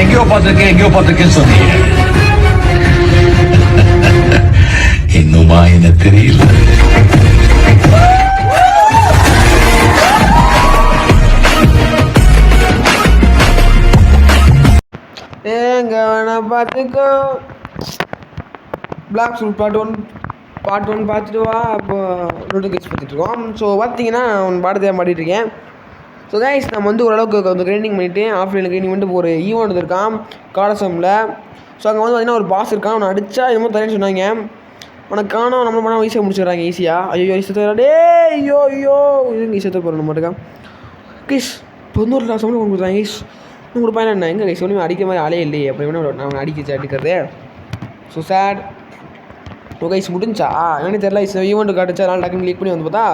எங்கேயோ பார்த்திருக்கேன்னு சொன்னீங்க. இன்னுமா என்ன தெரியல. ஏங்க வேணா பார்த்துக்கோ. பிளாக் சூட் பார்ட் ஒன் பார்த்துட்டு வா. அப்போ நோட்டிஃபிகேஷன் பார்த்துட்ருக்கோம். ஸோ பார்த்தீங்கன்னா ஒன்று பாடத்தை மாட்டிகிட்ருக்கேன். ஸோ கைஸ் நம்ம வந்து ஓரளவுக்கு கொஞ்சம் க்ரைண்டிங் பண்ணிவிட்டு ஆஃப்லைனில் க்ரைண்டிங் பண்ணிட்டு ஒரு ஈவெண்ட் இருக்கான் காலசமில். ஸோ அங்கே வந்து பார்த்தீங்கன்னா ஒரு பாஸ் இருக்கான். அவனை அடித்தா என்னமோ தரேன்னு சொன்னாங்க. உனக்கு காணும் நம்மளை பண்ணால் ஈஸியாக முடிச்சிடுறாங்க ஈஸியாக. ஐயோ ஈஸியாக ஐயோ இதுங்க ஈஸியாக போகிறோம் நம்மட்டுக்கா. கைஸ் 90 சம்பளம் கொண்டு கொடுத்தாங்க கைஸ். இன்னும் கொடுப்பாங்க என்ன எங்கே கைஸ் ஒன்றுமே அடிக்கிற மாதிரி ஆளே இல்லையே. அப்போ வேணும் நான் அடிக்கிறது. So sad. ஓ கைஸ் முடிஞ்சா என்னன்னு தெரியல. இந்த ஈவெண்ட்டு காட்டுச்சா அதனால் டக்குன்னு கிளிக் பண்ணி வந்து பார்த்தா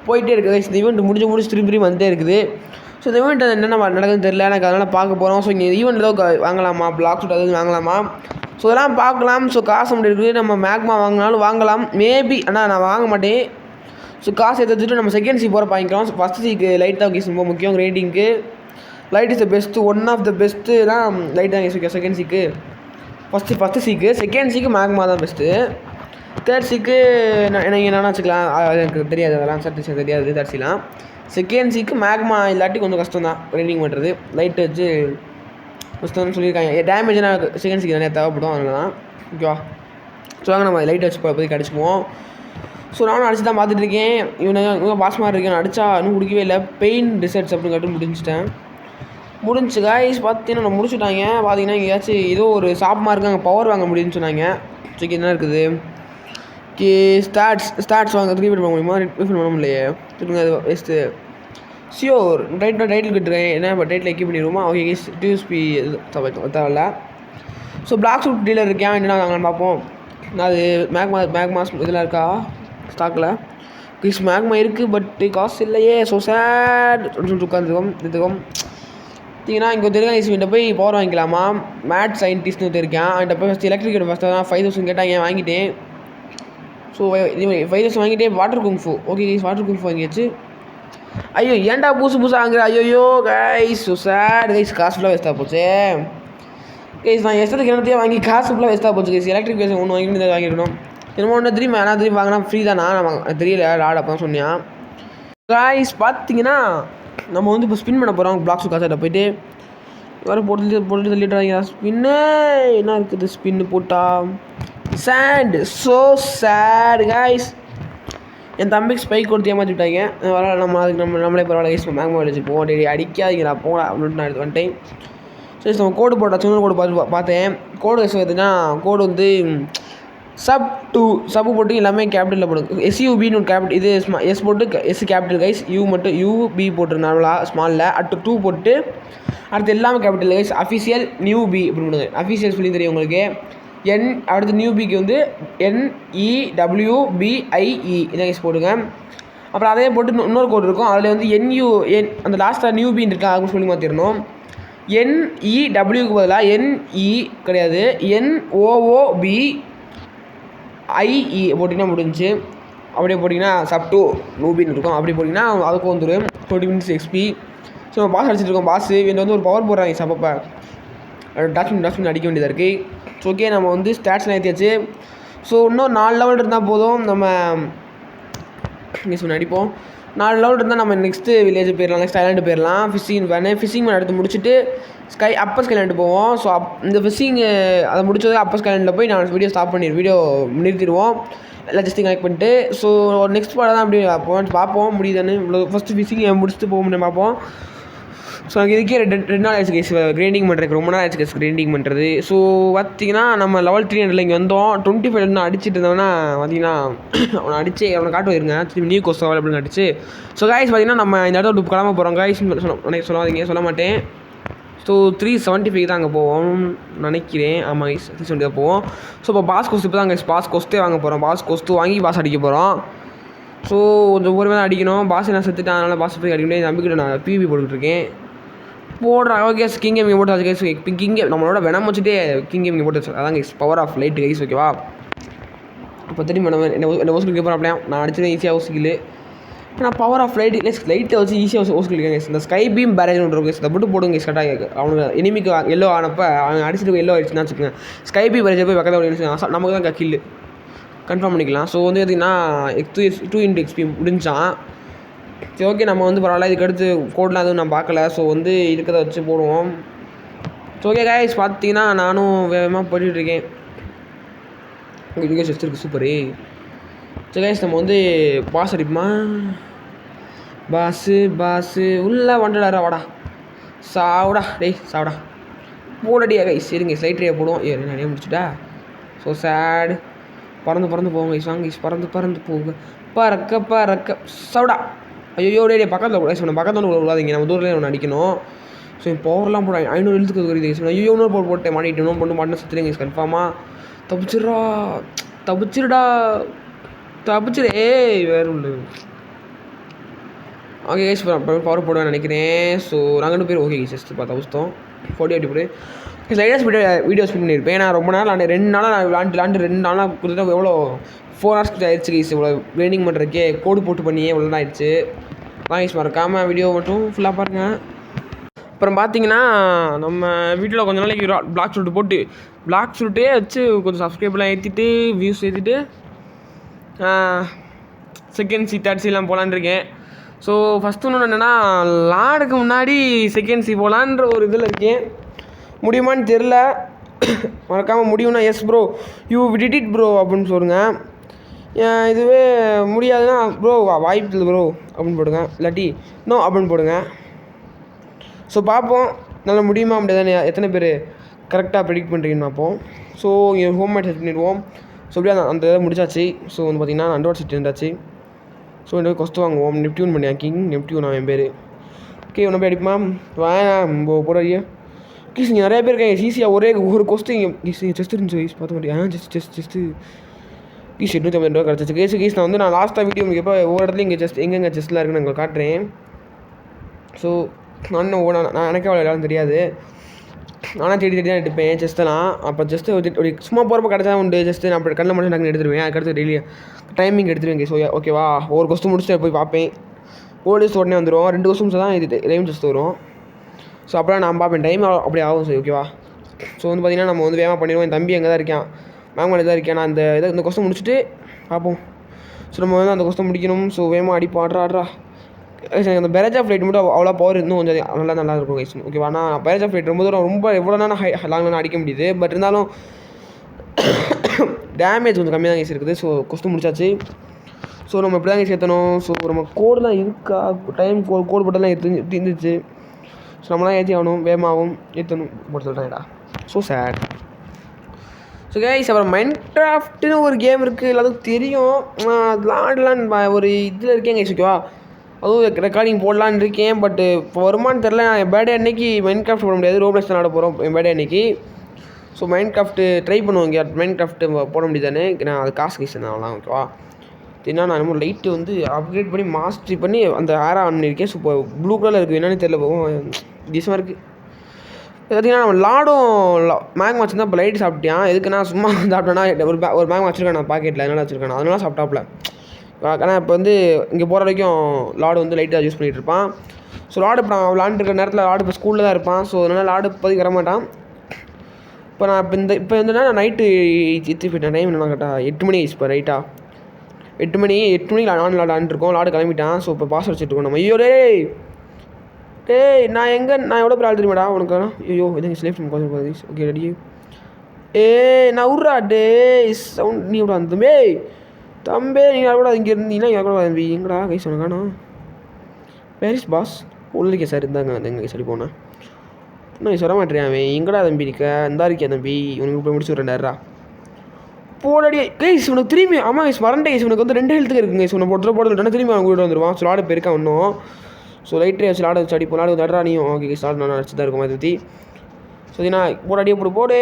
போயிட்டே இருக்குது கைஸ். இந்த ஈவெண்ட் முடிஞ்சு திரும்பி வந்துட்டே இருக்குது. ஸோ இந்த ஈவெண்ட் என்னென்ன நடக்குதுன்னு தெரியல எனக்கு. அதனால் பார்க்க போகிறோம். ஸோ இங்கே ஈவெண்ட் ஏதோ வாங்கலாமா, பிளாக் ஷூட் அது வாங்கலாமா, ஸோ இதெல்லாம் பார்க்கலாம். ஸோ காசு மட்டும் இருக்குது. நம்ம மேக்மா வாங்கினாலும் வாங்கலாம் மேபி. ஆனால் நான் வாங்க மாட்டேன். ஸோ காசு எடுத்துட்டு நம்ம செகண்ட் சி போகிற வாங்கிக்கலாம். ஸோ ஃபஸ்ட் சீக்கு லைட் தான் கேஸ் ரொம்ப முக்கியம் ரேட்டிங்க்கு. Light is the best, one of the best தான் லைட் தான் கேஸ். செகண்ட் சீக்கு ஃபஸ்ட்டு சீக்கு, செகண்ட் சீக்கு மேக்மா தான் பெஸ்ட்டு. தேர்ட் சீக்கு நீங்கள் என்னென்னா வச்சுக்கலாம், எனக்கு தெரியாது அதெல்லாம் சர்டிஸ் தெரியாது. தேர்ட் சீலாம் செகண்ட் சீக்கு மேக்மா இல்லாட்டி கொஞ்சம் கஷ்டம் தான் ரைடிங் பண்ணுறது. லைட் வச்சு கஷ்டம்னு சொல்லியிருக்காங்க. டேமேஜ்னா செகண்ட் சீக்கு நிறையா தேவைப்படும். அதனால தான் ஓகேவா. ஸோ வாங்க நம்ம லைட் வச்சு போய் அடிச்சுக்குவோம். ஸோ நானும் அடிச்சு தான் பார்த்துட்ருக்கேன். இவங்க பாஸ் மாதிரி இருக்கேன். அடித்தா இன்னும் குடிக்கவே இல்லை. பெயின் ரிசர்ட்ஸ் அப்படின்னு கேட்டு முடிஞ்சு காய்ஸ். பார்த்தீங்கன்னா நான் முடிச்சுட்டாங்க. பார்த்தீங்கன்னா எங்கேயாச்சும் ஏதோ ஒரு ஷாப் மாதிரி அங்கே பவர் வாங்க முடியும்னு சொன்னாங்க. ஸோ என்ன இருக்குது ஸ்டாட்ஸ் வாங்க ரீஃபண்ட் பண்ண முடியுமா? ரீஃபண்ட் பண்ண முடியலையே. திரும்ப அது வேஸ்ட்டு. ஷியோர் டைட்டில் கட்டுறேன். என்ன இப்போ டைட்டில் எக்கி பண்ணிடுவோமா? ஓகே கேஸ் டியூஸ்பி தேவையில்ல. ஸோ பிளாக் சூட் டீலர் இருக்கேன். என்ன வாங்கலான்னு பார்ப்போம். அது மேக்மாஸ் இதெல்லாம் இருக்கா ஸ்டாக்கில்? கேஸ் மேக்மா இருக்குது பட் காசு இல்லையே. ஸோ சேட் சொல்லிட்டு உட்காந்துருக்கோம். பார்த்தீங்கன்னா இங்கே தெரியும் போய் பவர் வாங்கிக்கலாமா? மேட் சயின்டிஸ்ட்னு இருக்கேன். அவன்கிட்ட போய் ஃபஸ்ட் எலக்ட்ரிக் ஃபஸ்ட்டு தான் 5000 கேட்டாங்க, வாங்கிட்டேன். ஸோ 5000 வாங்கிட்டே water kung fu. Okay guys water kung fu வாங்கியாச்சு. ஐயோ ஏன்டா புதுசு வாங்குற? ஐயோ கைஸ் ஸோ சேட் கைஸ். காசு ஃபுல்லாக வேஸ்ட்டாக போச்சு கைஸ். நான் எஸ்டத்துக்கு என்னத்தையும் வாங்கி காசு ஃபுல்லாக வேஸ்ட்டாக போச்சு கைஸ். எலக்ட்ரிக் பேஸ் ஒன்று வாங்கிட்டு வாங்கிடணும். என்னமோ ஒன்று திரும்பி வாங்கினா ஃப்ரீ தானா? நம்ம தெரியல லாட் அப்போ தான் சொன்னேன் கைஸ். பார்த்தீங்கன்னா நம்ம வந்து இப்போ ஸ்பின் பண்ண போகிறோம். பிளாக்ஸு காசாட்ட போய்ட்டு வேறு போட்டு தள்ளிட்டுறாங்க. ஸ்பின்னு என்ன இருக்குது? ஸ்பின்னு போட்டால் சேண்ட். So sad guys. என் தம்பிக்கு ஸ்பைக் கொடுத்து ஏமாற்றி விட்டாங்க. அதுக்கு நம்மளே பரவாயில்ல கைஸ். மேக்மா வச்சுப்போம். டெய்லி அடிக்காதீங்களா போடா அப்படின்னு நான் எடுத்து வந்துட்டேன். சரி நம்ம கோடு போட்டால் சின்ன கோடு பார்த்தேன். கோடு எதுனா கோடு வந்து சப்பு போட்டு எல்லாமே கேபிட்டலில் போடுங்க. SUBன்னு ஒரு கேபிட்டல் இது எஸ் போட்டு எஸ் கேபிட்டல் கைஸ். யூ மட்டும் UB போட்டு நார்மலாக ஸ்மாலில் அடுத்து 2 போட்டு அடுத்து எல்லாமே கேபிட்டல் கைஸ். அஃபிஷியல் நியூபி அப்படின்னு பண்ணுங்க. அஃபிஷியல் சொல்லி தெரியும் உங்களுக்கு. அடுத்து நியூபிக்கு வந்து NEWBIE இதை கைஸ் போடுங்க. அப்புறம் அதே போட்டு இன்னொரு கோடு இருக்கும். அதில் வந்து அந்த லாஸ்ட்டாக நியூபின்னு இருக்கா அப்படின்னு சொல்லி மாற்றிடணும். NEWக்கு பதிலாக NE கிடையாது NOOBIE போட்டிங்கன்னா முடிஞ்சு. அப்படியே போட்டிங்கன்னா சப்2 நூபின்னு இருக்கும். அப்படி போட்டிங்கன்னா அதுக்கு வந்துடும் 20 minutes XP. ஸோ நம்ம பாஸ் அடிச்சிட்ருக்கோம். பாஸ் இவன் வந்து ஒரு பவர் போடுறாங்க சப்பப்போ டாக்ஸ்மின் அடிக்க வேண்டியதாக இருக்குது. ஸோ ஓகே நம்ம வந்து ஸ்டாட்ஸ்லாம் ஏற்றியாச்சு. ஸோ இன்னும் 4 லெவல் இருந்தால் போதும். நம்ம அடிப்போம். 4 லெவல் இருந்தால் நம்ம நெக்ஸ்ட்டு வில்லேஜ் போயிடலாம். நெக்ஸ்ட் ஐலாண்டு போயிடலாம். ஃபிஷிங் மேன் எடுத்து முடிச்சுட்டு அப்பர் ஸ்கைலாண்டு போவோம். ஸோ இந்த ஃபிஷிங் அதை முடிச்சது அப்பர் ஸ்கைலாண்டில் போய் நான் வீடியோ நிறுத்திடுவோம். எல்லாம் ஜஸ்ட்டு கனெக்ட் பண்ணிட்டு. ஸோ நெக்ஸ்ட் பாடம் தான் அப்படி பார்ப்போம் முடியுதானு. இவ்வளோ ஃபஸ்ட்டு ஃபிஷிங் முடிச்சுட்டு போக முடியும் பார்ப்போம். ஸோ எனக்கு இதுக்கே 2 நாள் ஆயிடுச்சு கேஸ் கிரைண்டிங் பண்ணுறதுக்கு. ரொம்ப நாள் ஆயிடுச்சு கேஸ் கிரைண்டிங் பண்ணுறது. ஸோ பார்த்தீங்கன்னா நம்ம லெவல் 300 இங்கே வந்தோம். 25 அடிச்சுட்டு இருந்தோம்னா பார்த்தீங்கன்னா அவனை அடிச்சு அவனை காட்டு போயிருங்க. திரும்பி நியூ கோஸ்ட் அப்படின்னு அடிச்சு. ஸோ காய்ஸ் பார்த்தீங்கன்னா நம்ம இந்த இடத்த கிளம்ப போகிறோம் காய்ஸ். சொல்லாதீங்க சொல்ல மாட்டேன். ஸோ 375 தான் அங்கே போவோம் நினைக்கிறேன். ஆமாம் கைஸ் 370 தான் போவோம். ஸோ இப்போ பாஸ் கோஸ்ட் இப்போ தான் கைஸ் பாஸ் கோஸ்ட்டே வாங்க போகிறோம். பாஸ் கோஸ்ட்டு வாங்கி பாஸ் அடிக்க போகிறோம். ஸோ கொஞ்சம் ஒவ்வொரு தான் அடிக்கணும். பாஸ் நான் செத்துட்டேன். அதனால் பாஸ் போய் அடிக்க முடியாது. நம்பிக்கிட்ட நான் PvP போட்டுட்ருக்கேன். போடுறேன் ஓகே. கிங் கேமிங் போட்டு அது கைஸ். கிங் நம்மளோட வெனம் வச்சுட்டே கிங் கேமிங் போட்டு வச்சு அதான் guys power of light guys. ஓகேவா இப்போ திரும்பி நம்ம என்ன ஓசிக்கு போகிறோம். அப்படியே நான் அடிச்சது ஈஸியாக ஓசிக்கல் ஆனால் பவர் ஆஃப் லைட்டை வச்சு ஈஸியாக ஓசிக்கலாம் கேஸ். இந்த ஸ்கை பீம் பேரேஜ் ஒன்று இருக்கும் கேஸ். இதை மட்டும் போடுங்க கேஸ். கரெக்டாக அவனுக்கு எனிமிக்கு எல்லோ ஆனப்போ அவன் அடிச்சுட்டு எல்லோ ஆயிடுச்சுன்னா வச்சுக்கோங்க. ஸ்கை பீம் பேரேஜை போய் பக்கத்தில் நமக்கு தான் கில்லு கன்ஃபார்ம் பண்ணிக்கலாம். ஸோ வந்து பார்த்திங்கன்னா 2 XP முடிஞ்சான். சரி ஓகே, நம்ம வந்து பரவாயில்ல. இதுக்கு அடுத்து கோடெலாம் எதுவும் நான் பார்க்கல. ஸோ வந்து இருக்கிறத வச்சு போடுவோம். ஸோ ஓகே கைஸ், பார்த்தீங்கன்னா நானும் வேகமாக போயிட்டுருக்கேன். செஸ்ட் இருக்குது சூப்பரு. சரி கைஸ், நம்ம வந்து பாஸ் அடிப்போமா? பாஸு உள்ளே வந்துடாரா? வாடா சாவுடா, டேய் சாவுடா போடடியா கைஸ். சரிங்க ஸ்லைட்ரியா போடுவோம். நிறைய முடிச்சுட்டா. ஸோ சேடு. பறந்து போங்க கைஸ். வாங்க கைஸ், பறந்து போங்க. பறக்க சவுடா. ஐயோ டே பக்கத்தில் கூட சொன்ன பக்கத்தில் விடாதீங்க. நம்ம தூரத்தில் ஒன்று அடிக்கணும். ஸோ பவர்லாம் போட 500 எழுத்துக்கு வருது கைஸ். ஐயோ இன்னொரு போட்டேன் மாட்டிட்டு பொண்ணு மாட்டினா சுற்றுறேன் கைஸ். கன்ஃபார்மாக தப்பிச்சிரு. வேறு உள்ள ஓகே கைஸ், பவர் போடுவேன் நினைக்கிறேன். ஸோ நாங்கள் 2 பேர் ஓகே கைஸ் ஜஸ்ட் தப்பிச்சிட்டோம். 40 போடு லைட்டாக வீடியோ ஸ்பீட் பண்ணியிருப்பேன். நான் ரொம்ப நாள் 2 நாளாக விளாண்டு 2 நாளாக கொடுத்துட்டா எவ்வளோ 4 hours ஆயிடுச்சு கைஸ். இவ்வளோ ட்ரைனிங் பண்ணுறதுக்கே கோடு போட்டு பண்ணியே இவ்வளோ தான் ஆயிடுச்சு. கைஸ் மறக்காமல் வீடியோ மட்டும் ஃபுல்லாக பாருங்கள். அப்புறம் பார்த்தீங்கன்னா நம்ம வீட்டில் கொஞ்ச நாளைக்கு பிளாக் ஷூட்டு போட்டு பிளாக் ஷூட்டே வச்சு கொஞ்சம் சப்ஸ்கிரைப்லாம் ஏற்றிட்டு வியூஸ் ஏற்றிட்டு செகண்ட் சி தேர்ட் சிலாம் போகலான்னு இருக்கேன். ஸோ ஃபஸ்ட்டு ஒன்று என்னென்னா லாடுக்கு முன்னாடி செகண்ட் சி போகலான்ற ஒரு இதில் இருக்கேன். முடியுமான்னு தெரில. மறக்காமல் முடியும்னா yes bro you did it bro அப்படின்னு சொல்லுங்கள். இதுவே முடியாதுன்னா ப்ரோ வாய்ப்பு இல்லை ப்ரோ அப்படின்னு போடுங்க. இல்லாட்டி நோ அப்படின்னு போடுங்க. ஸோ பார்ப்போம் நல்லா முடியுமா முடியாதானே எத்தனை பேர் கரெக்டாக ப்ரெடிக்ட் பண்ணுறீங்கன்னு பார்ப்போம். ஸோ இங்கே ஹோம் மேட் செட் பண்ணிடுவோம். ஸோ அப்படியே அந்த இதை முடிச்சாச்சு. ஸோ வந்து பார்த்திங்கன்னா அண்டர்வாட் செட் இருந்தாச்சு. ஸோ இந்த கொஸ்து வாங்குவோம். நெப்டியூன் பண்ணி கிங் நெப்டியூன் அவன் பேர். ஓகே ஒன்று போய் அடிப்போமா? வேணாம் போடுறியா கீஸ். இங்கே நிறைய பேர் இருக்காங்க. ஈஸியாக ஒரு கொஸ்டின் இங்கே செஸ்ட் இருந்துச்சு கைஸ். பார்த்த மாட்டேன் செஸ்ட்டு கீஸ் 850 ரூபா கிடச்சிச்சு கீஸ். நான் லாஸ்ட்டாக வீடியோ உங்களுக்கு எப்போ ஒவ்வொரு இடத்துல இங்கே எங்கெங்கே செஸ்ட்டில் இருக்குன்னு உங்களுக்கு காட்டுறேன். ஸோ நான் எனக்கே அவ்வளோ இடம் தெரியாது. நானும் தேடி தான் எடுப்பேன் செஸ்ட்டெல்லாம். அப்போ ஜஸ்ட்டு ஒரு சும்மா போகிறப்ப கிடச்சா உண்டு. ஜஸ்ட்டு நான் அப்படி கண்ணில் மட்டும் நாங்கள் எடுத்துருவேன். அதுக்கடுத்து டெய்லி டைமிங் எடுத்துருவேன். ஸோ ஓகேவா, ஒரு கொஸ்டின் முடிச்சுட்டு போய் பார்ப்பேன். ஓல்டேஜ் உடனே வந்துடும். 2 கொஸ்டின்ஸ் தான் இது டைம் ஜஸ்ட் வரும். ஸோ அப்போ நான் பார்ப்பேன் டைம் அப்படி ஆகும். சரி ஓகேவா. ஸோ வந்து பார்த்திங்கன்னா நம்ம வந்து வேகமாக பண்ணிடுவோம். என் தம்பி அங்கே தான் இருக்கான், மேங்கமலை தான் இருக்கேன். நான் இந்த கொஸ்டின் முடிச்சுட்டு பார்ப்போம். ஸோ நம்ம வந்து அந்த கொஸ்டின் முடிக்கணும். ஸோ வேகமாக ஆடுறா அந்த பேரேஜ் ஆஃப் லைட் மட்டும் அவ்வளோ பவர் இன்னும் கொஞ்சம் நல்லா இருக்கும் கைஸ். ஓகேவா. நான் பேரேஜ் ஆஃப் லைட் ரொம்ப எவ்வளோ நேரம் லாங்லாம் அடிக்க முடியுது. பட் இருந்தாலும் டேமேஜ் கொஞ்சம் கம்மியாக தான் கைஸ் இருக்குது. ஸோ கொஸ்டின் முடிச்சாச்சு. ஸோ நம்ம இப்படி தான் கைஸ் ஏற்றணும். ஸோ நம்ம கோடெலாம் இருக்கா டைம் கோடு போட்டெல்லாம் இருந்துச்சு. ஸோ நம்மளாம் ஏற்றி ஆகணும், வேகமாகவும் ஏற்றணும் போட்டு சொல்கிறேன்டா. So sad. ஸோ கைஸ் அப்புறம் மைன்கிராஃப்ட்னு ஒரு கேம் இருக்குது, எல்லாத்துக்கும் தெரியும். விளாடலான்னு ஒரு இதில் இருக்கேன் கைஸ். ஓகேவா. அதுவும் ரெக்கார்டிங் போடலான்னு இருக்கேன். பட்டு இப்போ வருமானு தெரில. என் பேர்டே அன்னைக்கு மைன்கிராஃப்ட் போட முடியாது. ரோப்ளக்ஸ் தான் ஆட போகிறோம் என் பேர்டே அன்னைக்கு. ஸோ மைன்கிராஃப்ட்டு ட்ரை பண்ணுவோங்க. மைன்கிராஃப்ட்டு போட முடியுதானே. நான் அது காசு கைஸ் தான் அவ்வளோ. ஓகேவா. ஏன்னா நான் இன்னும் லைட்டு வந்து அப்கிரேட் பண்ணி மாஸ்டரி பண்ணி அந்த ஏரா பண்ணியிருக்கேன். ஸோ இப்போ ப்ளூ கலரில் இருக்குது. என்னென்னு தெரில போகும் டிசமாக இருக்குது. பார்த்தீங்கன்னா நம்ம லாடும் மேங் வச்சுருந்தா இப்போ லைட்டு சாப்பிட்டேன். எதுக்குன்னா சும்மா சாப்பிட்டேன்னா ஒரு மேங் வச்சுருக்கேன் நான் பாக்கெட்டில். என்னென்ன வச்சுருக்கேன் அதனால சாப்பிட்டாப்புல. ஆனால் இப்போ வந்து இங்கே போகிற வரைக்கும் லாடு வந்து லைட்டாக யூஸ் பண்ணிகிட்டு இருப்பான். ஸோ லாடு இப்போ நான் விளாண்டுருக்க நேரத்தில் லாடு இப்போ ஸ்கூலில் தான் இருப்பான். ஸோ அதனால் லாடு இப்போதைக்கு வரமாட்டான். இப்போ நான் இப்போ வந்துன்னா நான் நைட்டு எத்தி போயிட்டேன். டைம் என்ன கேட்டால் 8 மணி இப்போ ரைட்டா 8 மணிக்கு நான் விளாண்டுருக்கோம். லாடு கிளம்பிட்டான். ஸோ இப்போ பாஸ் வச்சுட்ருக்கோம் நம்ம. ஐயோ டேய் நான் எவ்வளோ பேர் ஆள் தெரியுமாடா உனக்கு? ஐயோ இதை ஸ்லேஃப் கொஞ்சம் ஓகே ரெடி. நான் விட்றா சவுண்ட் நீ விட அந்த தம்பே நீங்கள் கூட இங்கே இருந்தீங்கன்னா இங்கே கூட தம்பி எங்கடா கைஸ் ஒன்று காணும். பேரிஸ் பாஸ் உள்ளிருக்கே சார் இருந்தாங்க எங்கள் சரி போனேன். இன்னும் சொல்ல மாட்டேன் அவன் எங்கடா தம்பி இருக்க இந்தா இருக்கே தம்பி உனக்கு போய் முடிச்சு விட்றேன்டா போடாடி கைஸ். உனக்கு திரும்பி ஆமாம் கைஸ் வரண்டே கைஸ். உனக்கு வந்து 2 ஹெல்த்துக்கு இருக்குங்க கைஸ். உன்னை போட்டு திரும்பி அவங்க வீட்டு வந்துடுவான். ஸோ லாடு போயிருக்கா இன்னும். ஸோ லைட்டே வச்சு லாடு வச்சு அடிப்போம். லாடு தடுறா நீயும் ஓகே கைஸ். லாடு நான் அடிச்சு தான் இருக்கும் அதை பற்றி. ஸோ நான் போடாடியே போடு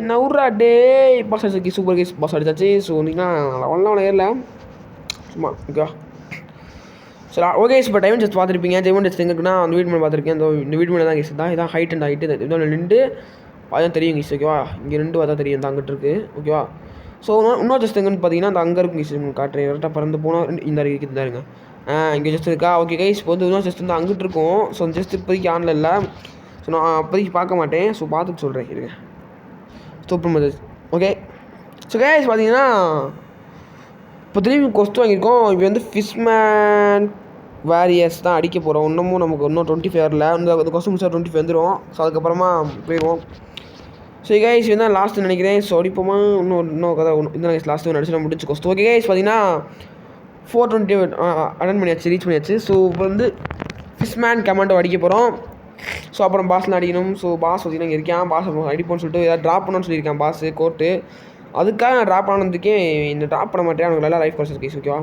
நான் விட்றா பாஸ் அடிச்சு சூப்பர் கேஸ் பாஸ் அடிச்சாச்சு. ஸோ நீங்கன்னா அவ்வளோ ஏறல சும்மா ஓகேவா. ஸோ ஓகே இப்போ டைம் ஜஸ்ட் பார்த்துருப்பீங்க. டைமண்ட் ஜஸ்ட் எங்கே இருக்குன்னா அந்த வீடு மேலே பார்த்துருக்கேன். இந்த வீடு மேலே தான் கேஸ் தான் இதான் ஹைட் அண்ட் ஹைட்டு இதான் நின்று அதான் தெரியும் கேஸ். ஓகேவா. இங்கே 2 பார்த்தா தெரியும் தான் அங்கிட்டு இருக்குது. ஓகேவா. ஸோ இன்னொரு ஜஸ்ட் எங்கன்னு பார்த்தீங்கன்னா அந்த அங்கே இருக்கும் கேஸ் காட்டுறேன். கரெக்டாக பறந்து போனால் இந்த இருக்குது தான் இருங்க. இங்கே செஸ்ட் இருக்கா? ஓகே கைஸ், இப்போ வந்து இன்னொரு செஸ்ட் வந்து அங்கிட்டு இருக்கும். ஸோ அந்த செஸ்ட் இப்போதைக்கு ஆனில் இல்லை. ஸோ நான் அப்போதைக்கு பார்க்க மாட்டேன். ஸோ பார்த்துட்டு சொல்கிறேன் இருங்க. Super mother. Okay so guys பார்த்தீங்கன்னா இப்போ திரும்பி கொஸ்ட் வாங்கியிருக்கோம். இப்போ வந்து ஃபிஷ்மேன் வேரியர்ஸ் தான் அடிக்க போகிறோம். இன்னமும் நமக்கு இன்னும் 25 வரல. இந்த கொஸ்ட் முடிச்சா 25 வந்துடும். ஸோ அதுக்கப்புறமா போயிடுவோம். ஸோ கைஸ் இதுதான் லாஸ்ட்டு நினைக்கிறேன். ஸோ அடிப்போமா இன்னும் கதை இந்த லாஸ்ட்டு நடிச்சு முடிச்சு கொஸ்ட். ஓகே கைஸ் பார்த்தீங்கன்னா 420 அட்டன் பண்ணியாச்சு, ரீச் பண்ணியாச்சு. ஸோ இப்போ வந்து ஃபிஷ்மேன் கமாண்டோ அடிக்க போகிறோம். ஸோ அப்புறம் பாஸ்லாம் அடிக்கணும். ஸோ பாஸ் பார்த்தீங்கன்னா இங்கே இருக்கேன். பாஸ் அடிப்போன்னு சொல்லிட்டு ஏதாவது ட்ராப் பண்ணணும்னு சொல்லியிருக்கேன் பாஸு கோர்ட்டு. அதுக்காக நான் ட்ராப் ஆனதுக்கே இந்த ட்ராப் பண்ண மாட்டேன். அவனுக்கு நல்லா லைஃப் பர்சன்ஸ் கேஸ் ஓகேவா.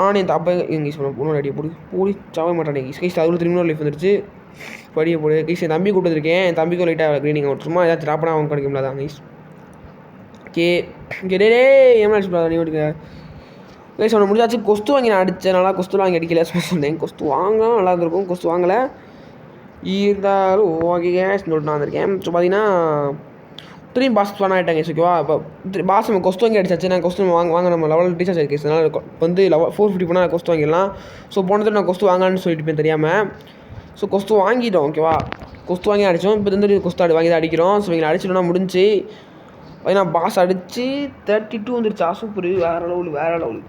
ஆனால் இந்த அப்போ இங்கே யூஸ் பண்ண இன்னொரு அடியை போடி சாவே மாட்டானே கைஸ். அதுக்குள்ள திரும்ப லைஃப் வந்துருச்சு. படியை போடு கைஸ். என் தம்பி கூப்பிட்டுருக்கேன். என் தம்பிக்கும் லைட்டாக க்ரீனிங் அவுட். சும்மா ஏதாச்சும் ட்ராப் பண்ணால் அவங்க கிடைக்கும்ல தான் கைஸ். ஓகே டே ஏமா அடிச்சு நீ ஓட்டுங்க கைஸ். அவனை முடிஞ்சாச்சு. கொஸ்து வாங்கி நான் அடித்தேன். நல்லா கொஸ்து வாங்கி அடிக்கல சொன்னேன். கொஸ்து வாங்க நல்லா இருந்திருக்கும். கொஸ்து வாங்கலை இருந்தாலும் ஓகே கேஸ் சொல்லிட்டு நான் வந்திருக்கேன். ஸோ பார்த்தீங்கன்னா திரும்பி பாஸ் பண்ண ஆகிட்டாங்க ஓகேவா. இப்போ பாஸ் நம்ம கொஸ்ட் வாங்கி அடிச்சாச்சு. நான் கொஸ்ட் வாங்க நம்ம லெவல் ரீசார்ஜ் ஆகிருக்கு. அதனால் இப்போ வந்து 450 பண்ணால் கொஸ்ட் வாங்கிடலாம். ஸோ போனது நான் கொஸ்ட் வாங்கலான்னு சொல்லிட்டு போய் தெரியாமல் ஸோ கொஸ்ட் வாங்கிட்டோம் ஓகேவா. கொஸ்ட் வாங்கி அடித்தோம். இப்போ வந்து கொஸ்ட் வாங்கி தான் அடிக்கிறோம். ஸோ இங்கே அடிச்சிட்டோம்னா முடிஞ்சு பார்த்தீங்கன்னா பாஸ் அடித்து 32 வந்துருச்சா. சூப்பர், வேறு லெவல்.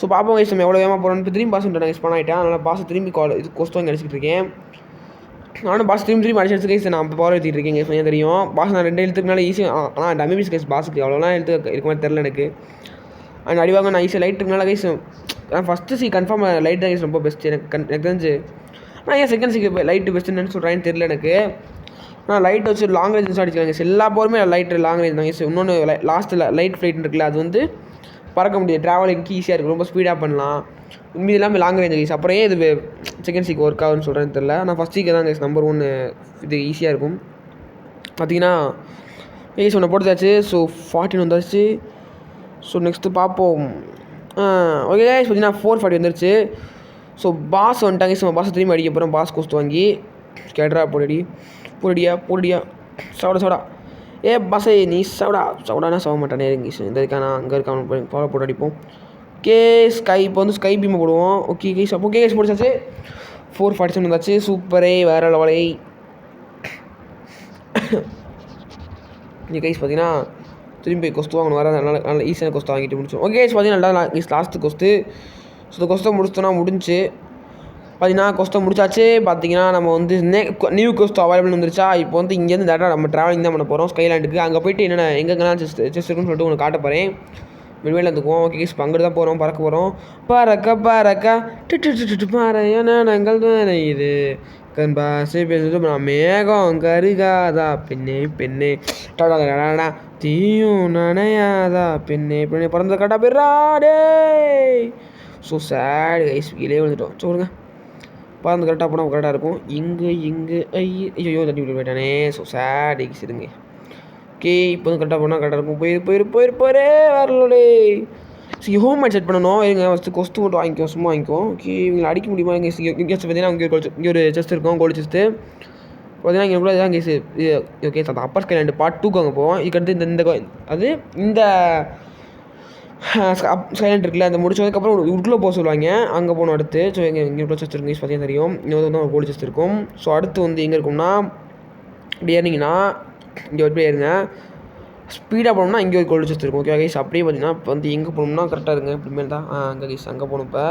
ஸோ பார்ப்போம் கைஸ் நம்ம எவ்வளோ வேகமாக போகிறோன்னு. இப்போ திரும்பி பாஸ் பண்ணிட்டேன் கைஸ் பண்ண ஆகிட்டேன். அதனால் பாஸ் திரும்பி இது கொஸ்ட் வாங்கி அடிச்சிட்டு இருக்கேன். நானும் பாஸ் திரும்பி அடிச்சு கைஸ் நான் பவர் ஏற்றிட்டு இருக்கேன் கைஸ். கொஞ்சம் தெரியும் பாஸ் நான் 2 எழுத்துக்குனால ஈஸியாக. ஆனால் டம்மி பீஸ் கைஸ் பாஸுக்கு அவ்வளோலாம் எழுத்து இருக்க மாதிரி தெரில எனக்கு. அண்ட் அடிவாங்க நான் ஈஸியாக லைட் இருக்குனால கைஸ். நான் ஃபஸ்ட்டு கன்ஃபார்ம் லைட் தான் கைஸ் ரொம்ப பெஸ்ட் எனக்கு தெரிஞ்சு. ஆனால் ஏன் செகண்ட் சிக்கு லைட்டு பெஸ்ட்டுன்னு சொல்கிறேன்னு தெரில எனக்கு. நான் லைட் வச்சு லாங் ரேஞ்ச் அடிச்சுக்கலாம் கைஸ். எல்லா பவருமே லைட் லாங் ரேஞ்ச் தான் கைஸ். இன்னொன்று லாஸ்ட்டில் லைட் ஃப்ளைட் இருக்குல்ல, அது வந்து பறக்க முடியாது. ட்ராவலிங்க்கு ஈஸியாக இருக்குது, ரொம்ப ஸ்பீடாக பண்ணலாம். மீது எல்லாமே லாங் ரேஞ்ச் கைஸ். அப்புறம் இது செகண்ட் சீக்கு ஒர்க் ஆகுன்னு சொல்கிறேன்னு தெரில. ஆனால் ஃபஸ்ட் சீக்கு தான் கைஸ் நம்பர் 1 இது ஈஸியாக இருக்கும். பார்த்தீங்கன்னா கைஸ் ஒன்று போட்டுதாச்சு. ஸோ 14 வந்தாச்சு. ஸோ நெக்ஸ்ட்டு பார்ப்போம். ஓகே கைஸ் பார்த்தீங்கன்னா 440 வந்துருச்சு. ஸோ பாஸ் வந்துட்டாங்க கைஸ். நம்ம பாஸை திரும்பி அடிக்க போகிறோம். பாஸ் கொஸ்ட் வாங்கி கேட்ரா போடியா சவுடா ஏ பாஸே நீ சவுடானா சாக மாட்டானே இருங்க. இந்த இதுக்காக நான் அங்கே இருக்கான் ஃபாலோ போட்டு அடிப்போம். ஓகே ஸ்கை இப்போ வந்து ஸ்கை பீமை போடுவோம். ஓகே கைஸ் அப்போ கேஸ் போடுச்சாச்சு. 447 வந்தாச்சு. சூப்பரே வேறு லெவலை. இங்கே கைஸ் பார்த்தீங்கன்னா திரும்பி கொஸ்ட் வாங்கணும் வர நல்ல ஈஸியான கொஸ்ட் வாங்கிட்டு முடிச்சோம். ஓகே கைஸ் பார்த்தீங்கன்னா நல்லா லாஸ்ட்டு கொஸ்ட்டு. ஸோ இந்த கொஸ்ட்டை முடிச்சிட்டோன்னா முடிஞ்சு பார்த்தீங்கன்னா கொஸ்ட்டை முடிச்சாச்சு. பார்த்தீங்கன்னா நம்ம வந்து நியூ கொஸ்ட் அவைலபிள் வந்துருச்சா. இப்போ வந்து இங்கேருந்து டேரெக்டாக நம்ம ட்ராவலிங் தான் பண்ண போகிறோம் ஸ்கைலாண்டுக்கு. அங்கே போய்ட்டு என்னென்ன எங்கெங்கெல்லாம் செஸ்ட் இருக்குன்னு சொல்லிட்டு உங்களுக்கு காட்ட போகிறேன். வெளியில் இருந்துக்குவோம். ஓகே கைஸ் அங்கிட்டு தான் போகிறோம். பறக்க போகிறோம். பறக்க நாங்கள் தானே இது கண் பாசை பேசுறது நான் மேகம் கருகாதா பெண்ணே டாடா தீயும் நனையாதா பெண்ணே பிறந்த காட்டா பெறாடே. ஸோ சேட் கைஸ் கீழே வந்துட்டோம். சொல்லுங்க பறந்து கரெக்டாக போனால் கரெக்டாக இருக்கும். இங்கே ஐயோ தட்டி விட்டு போயிட்டானே. ஸோ சேட் கைஸ் இருங்க. ஓகே இப்போ வந்து கரெக்டாக போனால் கரெக்டாக இருக்கும். போயிரு வேறு. ஸோ ஹோம் மேட் செட் பண்ணணும். இருங்க ஃபஸ்ட்டு கொஸ்ட்டு மட்டும் வாங்கிக்கோ, சும்மா வாங்கிக்கோ. ஓகே இவங்களை அடிக்க முடியுமா? இங்கே பார்த்தீங்கன்னா இங்கே ஒரு செஸ்ட் இருக்கும், கோல்டு செஸ்ட்டு பார்த்தீங்கன்னா இங்கே கூட இதான் கேஸு. Okay sir upper skyland part 2க்கு அங்கே போவோம். இதுக்கடுத்து இந்த ஸ்கைலாண்ட் இருக்குல்ல, அந்த முடிச்சதுக்கப்புறம் உள்ள போக சொல்லுவாங்க. அங்கே போகணும் அடுத்து. ஸோ இங்கே உள்ள செஸ்ட் இருக்கும் பார்த்தீங்கன்னா தெரியும். இங்கே வந்து ஒரு கோல்டு செஸ்ட் இருக்கும். ஸோ அடுத்து வந்து எங்கே இருக்கும்னா இப்படி ஏறிங்கன்னா இங்கே எப்படி ஏறுங்க ஸ்பீடாக போனோம்னா இங்கே ஒரு கோல்டு செஸ்ட் இருக்கும். ஓகே கைஸ் அப்படியே பார்த்தீங்கன்னா இப்போ வந்து எங்கே போகணும்னா கரெக்டாக இருங்க இப்படிமே தான் அங்கே கைஸ் அங்கே போகணும். இப்போ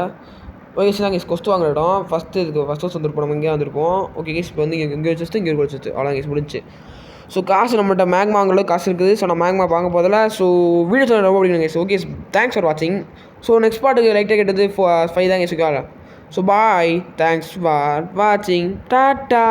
ஓகே கைஸ் தான் கைஸ் கொஸ்ட் வாங்குற இடம் ஃபஸ்ட்டு வந்துருப்போம். நம்ம இங்கே வந்திருப்போம். ஓகே கைஸ் இப்போ வந்து இங்கே ஒரு செஸ்ட்டு இங்கே ஒரு கோல்டு செஸ்ட்டு அவ்வளோ கைஸ் முடிஞ்சு. ஸோ காசு நம்மள்கிட்ட மேக்மா வாங்குறதுக்கு காசு இருக்குது. ஸோ நான் மேக்மா வாங்க போதில். ஸோ வீடியோ சொல்ல ரொம்ப பிடிக்கும் கைஸ். ஓகே தேங்க்ஸ் ஃபார் வாட்சிங். ஸோ நெக்ஸ்ட் பார்ட்டுக்கு லைட்டாக கேட்டது 5 தான் guys. So bye, thanks for வாட்சிங், டாட்டா.